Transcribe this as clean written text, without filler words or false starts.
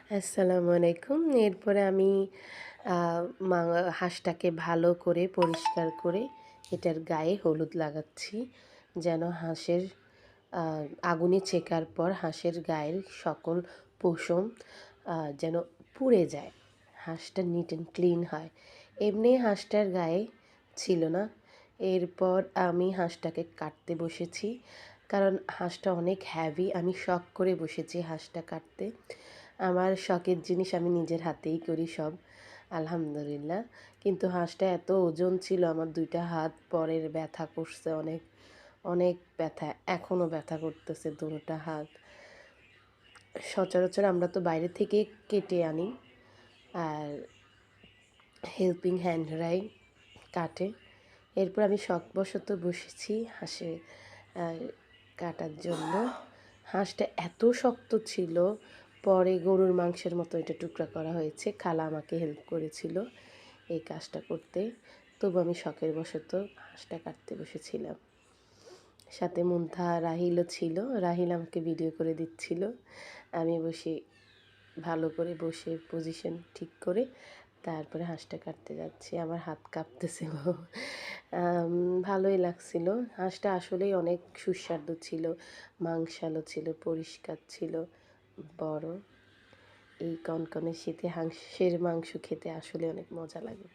আসসালামু আলাইকুম। এরপরে আমি আ মা হাঁসটাকে ভালো করে পরিষ্কার করে এটার গায়ে হলুদ লাগাচ্ছি। যেন হাঁসের আ আগুনে ছেঁকার পর হাঁসের গায়ের সকল পশম যেন পুড়ে যায়। হাঁসটা নিট অ্যান্ড ক্লিন হয়। এমনি হাঁসটার গায়ে ছিল না। এরপর আমি হাঁসটাকে কাটতে বসেছি। কারণ হাঁসটা অনেক হেভি। আমি শখ করে বসেছি হাঁসটা কাটতে। আমার শখের জিনিস আমি নিজের হাতেই করি সব। আলহামদুলিল্লাহ। কিন্তু হাঁসটা এত ওজন ছিল আমার ২ টা হাত পরের ব্যথা করছে অনেক, অনেক ব্যথা। এখনও ব্যথা করতেছে দোনোটা হাত। সচরাচর আমরা তো বাইরে থেকে কেটে আনি। আর হেল্পিং হ্যান্ডরাই কাটে। এরপর আমি শখবশত বসেছি হাঁসের আ কাটার জন্য। হাঁসটা এত শক্ত ছিল, পরে গরুর মাংসের মতো এটা টুকরা করা হয়েছে। খালা আমাকে হেল্প করেছিল এই কাজটা করতে। তবু আমি শখের বশত হাঁসটা কাটতে বসেছিলাম। সাথে মুনতাহা রাহিলও ছিল। রাহিল আমাকে ভিডিও করে দিচ্ছিল। আমি বসে ভালো করে বসে পজিশন ঠিক করে তারপরে হাঁসটা কাটতে যাচ্ছি। আমার হাত কাঁপতেছিল। ভালোই লাগছিল। হাঁসটা আসলেই অনেক সুস্বাদু ছিল। মাংসালো ছিল, পরিষ্কার ছিল, বড়। এই কনকনে শীতে হাঁসের মাংস খেতে আসলে অনেক মজা লাগে।